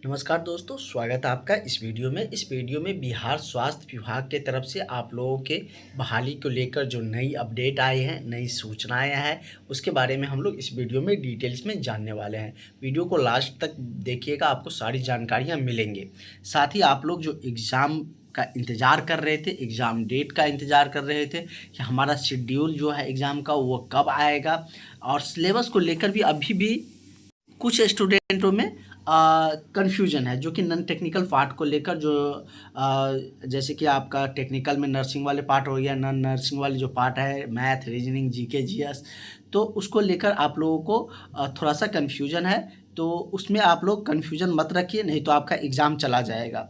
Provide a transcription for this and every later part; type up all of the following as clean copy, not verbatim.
नमस्कार दोस्तों, स्वागत है आपका इस वीडियो में। इस वीडियो में बिहार स्वास्थ्य विभाग के तरफ से आप लोगों के बहाली को लेकर जो नई अपडेट आए हैं, नई सूचनाएं हैं, उसके बारे में हम लोग इस वीडियो में डिटेल्स में जानने वाले हैं। वीडियो को लास्ट तक देखिएगा, आपको सारी जानकारियां मिलेंगे। साथ ही आप लोग जो एग्ज़ाम का इंतज़ार कर रहे थे, एग्ज़ाम डेट का इंतज़ार कर रहे थे कि हमारा शेड्यूल जो है एग्ज़ाम का वो कब आएगा, और सिलेबस को लेकर भी अभी भी कुछ स्टूडेंटों में कन्फ्यूजन है, जो कि नॉन टेक्निकल पार्ट को लेकर जो जैसे कि आपका टेक्निकल में नर्सिंग वाले पार्ट हो गया, नॉन नर्सिंग वाले जो पार्ट है मैथ, रीजनिंग, जीके, जीएस, तो उसको लेकर आप लोगों को थोड़ा सा कन्फ्यूजन है। तो उसमें आप लोग कन्फ्यूजन मत रखिए, नहीं तो आपका एग्ज़ाम चला जाएगा।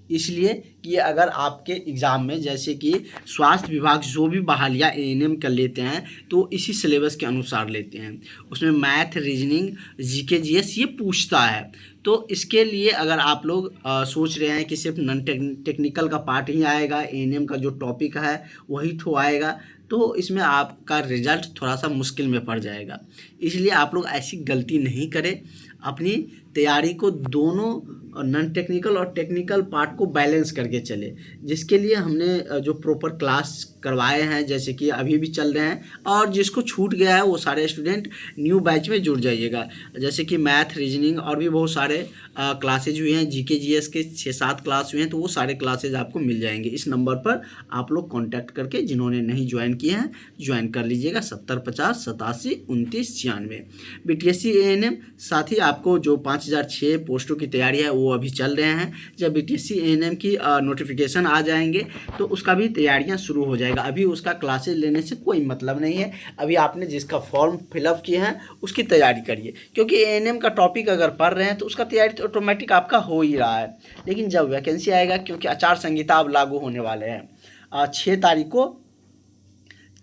इसलिए कि अगर आपके एग्ज़ाम में जैसे कि स्वास्थ्य विभाग जो भी बहालियाँ एएनएम कर लेते हैं तो इसी सिलेबस के अनुसार लेते हैं। उसमें मैथ, रीजनिंग, जीके, जीएस ये पूछता है। तो इसके लिए अगर आप लोग सोच रहे हैं कि सिर्फ नॉन टेक्निकल का पार्ट ही आएगा, एएनएम का जो टॉपिक है वही तो आएगा, तो इसमें आपका रिजल्ट थोड़ा सा मुश्किल में पड़ जाएगा। इसलिए आप लोग ऐसी गलती नहीं करें, अपनी तैयारी को दोनों नॉन टेक्निकल और टेक्निकल पार्ट को बैलेंस करके चले, जिसके लिए हमने जो प्रॉपर क्लास करवाए हैं, जैसे कि अभी भी चल रहे हैं, और जिसको छूट गया है वो सारे स्टूडेंट न्यू बैच में जुड़ जाइएगा। जैसे कि मैथ, रीजनिंग और भी बहुत सारे क्लासेज हुए हैं, जीके जीएस के 6-7 क्लास हुए हैं, तो वो सारे क्लासेज आपको मिल जाएंगे। इस नंबर पर आप लोग कॉन्टैक्ट करके जिन्होंने नहीं ज्वाइन किए हैं ज्वाइन कर लीजिएगा। 70508789 BTSC ANM। साथ ही आपको जो 5006 पोस्टों की तैयारी है वो अभी चल रहे हैं। जब BTSC ANM की नोटिफिकेशन आ जाएंगे तो उसका भी तैयारियां शुरू हो जाएगा। अभी उसका क्लासेज लेने से कोई मतलब नहीं है, अभी आपने जिसका फॉर्म फिलअप किए हैं उसकी तैयारी करिए, क्योंकि ANM का टॉपिक अगर पढ़ रहे हैं तो उसका तैयारी तो ऑटोमेटिक आपका हो ही रहा है। लेकिन जब वैकेंसी आएगा, क्योंकि आचार संहिता अब लागू होने वाले हैं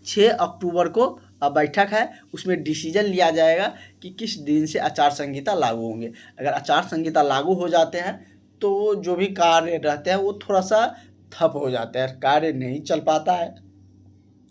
6 अक्टूबर को बैठक है, उसमें डिसीजन लिया जाएगा कि किस दिन से आचार संहिता लागू होंगे। अगर आचार संहिता लागू हो जाते हैं तो जो भी कार्य रहते हैं वो थोड़ा सा ठप हो जाता है, कार्य नहीं चल पाता है।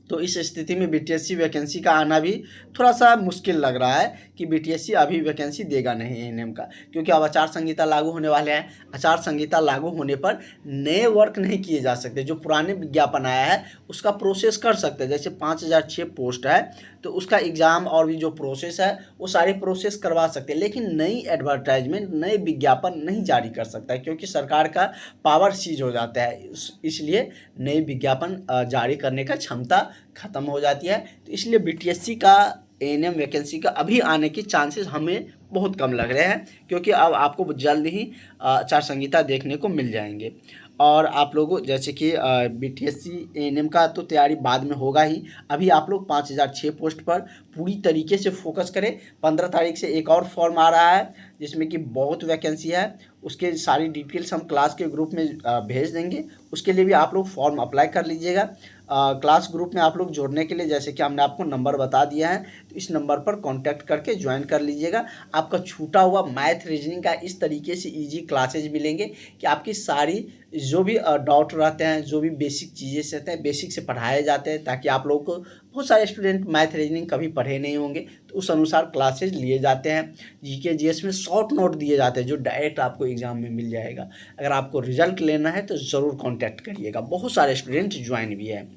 तो इस स्थिति में BTSC वैकेंसी का आना भी थोड़ा सा मुश्किल लग रहा है कि BTSC अभी वैकेंसी देगा नहीं ANM का, क्योंकि अब आचार संहिता लागू होने वाले हैं। आचार संहिता लागू होने पर नए वर्क नहीं किए जा सकते, जो पुराने विज्ञापन आया है उसका प्रोसेस कर सकते हैं। जैसे 5006 पोस्ट है तो उसका एग्ज़ाम और भी जो प्रोसेस है वो सारे प्रोसेस करवा सकते हैं, लेकिन नई एडवर्टाइजमेंट, नए विज्ञापन नहीं जारी कर सकता है, क्योंकि सरकार का पावर सीज हो जाता है। इसलिए नए विज्ञापन जारी करने का क्षमता ख़त्म हो जाती है। तो इसलिए BTSC का ANM वैकेंसी का अभी आने के चांसेस हमें बहुत कम लग रहे हैं, क्योंकि अब आपको जल्द ही आचार संहिता देखने को मिल जाएंगे। और आप लोगों जैसे कि BTSC ANM का तो तैयारी बाद में होगा ही, अभी आप लोग 5006 पोस्ट पर पूरी तरीके से फोकस करें। 15 तारीख से एक और फॉर्म आ रहा है जिसमें कि बहुत वैकेंसी है, उसके सारी डिटेल्स हम क्लास के ग्रुप में भेज देंगे। उसके लिए भी आप लोग फॉर्म अप्लाई कर लीजिएगा। क्लास ग्रुप में आप लोग जोड़ने के लिए जैसे कि हमने आपको नंबर बता दिया है, तो इस नंबर पर कांटेक्ट करके ज्वाइन कर लीजिएगा। आपका छूटा हुआ मैथ, रीजनिंग का इस तरीके से इजी क्लासेज मिलेंगे कि आपकी सारी जो भी डाउट रहते हैं, जो भी बेसिक चीज़ें रहते हैं, बेसिक से पढ़ाए जाते हैं, ताकि आप लोगों को, बहुत सारे स्टूडेंट मैथ, रीजनिंग कभी पढ़े नहीं होंगे, तो उस अनुसार क्लासेज लिए जाते हैं। जीके जीएस में शॉर्ट नोट दिए जाते हैं जो डायरेक्ट आपको एग्ज़ाम में मिल जाएगा। अगर आपको रिजल्ट लेना है तो ज़रूर कांटेक्ट करिएगा, बहुत सारे स्टूडेंट ज्वाइन भी है।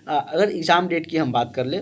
अगर एग्ज़ाम डेट की हम बात कर ले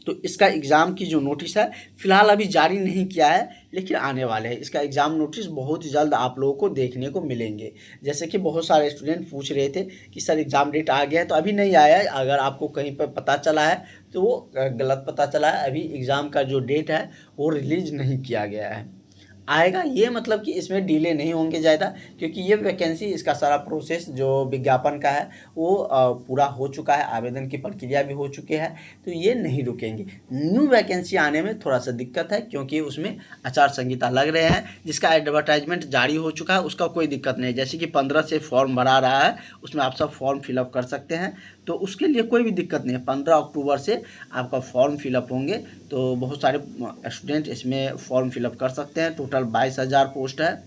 तो इसका एग्ज़ाम की जो नोटिस है फ़िलहाल अभी जारी नहीं किया है, लेकिन आने वाले हैं। इसका एग्ज़ाम नोटिस बहुत जल्द आप लोगों को देखने को मिलेंगे। जैसे कि बहुत सारे स्टूडेंट पूछ रहे थे कि सर एग्ज़ाम डेट आ गया है, तो अभी नहीं आया है। अगर आपको कहीं पर पता चला है तो वो गलत पता चला है। अभी एग्ज़ाम का जो डेट है वो रिलीज़ नहीं किया गया है, आएगा। ये मतलब कि इसमें डिले नहीं होंगे ज़्यादा, क्योंकि ये वैकेंसी, इसका सारा प्रोसेस जो विज्ञापन का है वो पूरा हो चुका है, आवेदन की प्रक्रिया भी हो चुके हैं, तो ये नहीं रुकेंगे। न्यू वैकेंसी आने में थोड़ा सा दिक्कत है, क्योंकि उसमें आचार संहिता लग रहे हैं। जिसका एडवर्टाइजमेंट जारी हो चुका है उसका कोई दिक्कत नहीं, जैसे कि 15 से फॉर्म भरा रहा है, उसमें आप सब फॉर्म फिलअप कर सकते हैं, तो उसके लिए कोई भी दिक्कत नहीं है। 15 अक्टूबर से आपका फॉर्म फिलअप होंगे, तो बहुत सारे स्टूडेंट इसमें फॉर्म फिलअप कर सकते हैं। टोटल 22,000 पोस्ट है,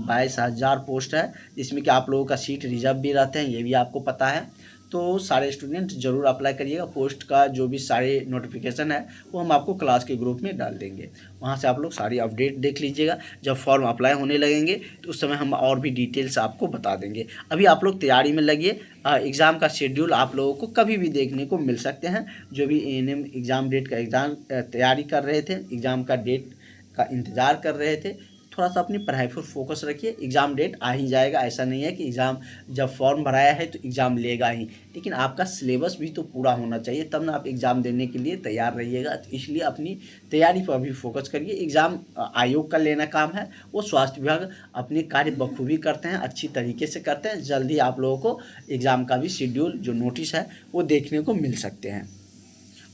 22,000 पोस्ट है, जिसमें कि आप लोगों का सीट रिजर्व भी रहते हैं, ये भी आपको पता है। तो सारे स्टूडेंट ज़रूर अप्लाई करिएगा। पोस्ट का जो भी सारे नोटिफिकेशन है वो हम आपको क्लास के ग्रुप में डाल देंगे, वहाँ से आप लोग सारी अपडेट देख लीजिएगा। जब फॉर्म अप्लाई होने लगेंगे तो उस समय हम और भी डिटेल्स आपको बता देंगे। अभी आप लोग तैयारी में लगिए। एग्ज़ाम का शेड्यूल आप लोगों को कभी भी देखने को मिल सकते हैं। जो भी एएनएम एग्ज़ाम डेट का तैयारी कर रहे थे, एग्ज़ाम का डेट का इंतज़ार कर रहे थे, थोड़ा सा अपनी पढ़ाई पर फोकस रखिए। एग्ज़ाम डेट आ ही जाएगा, ऐसा नहीं है कि एग्ज़ाम जब फॉर्म भराया है तो एग्ज़ाम लेगा ही, लेकिन आपका सिलेबस भी तो पूरा होना चाहिए, तब ना आप एग्ज़ाम देने के लिए तैयार रहिएगा। तो इसलिए अपनी तैयारी पर भी फोकस करिए। एग्ज़ाम आयोग का लेना काम है, वो स्वास्थ्य विभाग अपने कार्य बखूबी करते हैं, अच्छी तरीके से करते हैं। जल्दी आप लोगों को एग्ज़ाम का भी शेड्यूल जो नोटिस है वो देखने को मिल सकते हैं।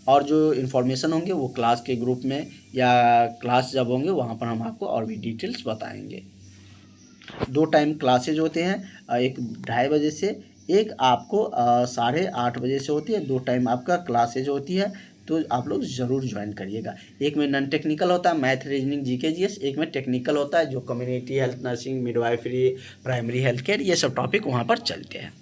और जो इन्फॉर्मेशन होंगे वो क्लास के ग्रुप में या क्लास जब होंगे वहाँ पर हम आपको और भी डिटेल्स बताएंगे। 2 टाइम क्लासेज होते हैं, एक 2:30 बजे से, एक आपको 8:30 बजे से होती है। 2 टाइम आपका क्लासेज होती है, तो आप लोग ज़रूर ज्वाइन करिएगा। एक में नॉन टेक्निकल होता है, मैथ, रीजनिंग, जीके, जीएस। एक में टेक्निकल होता है जो community health, nursing, midwifery, primary health care, ये सब टॉपिक वहाँ पर चलते हैं।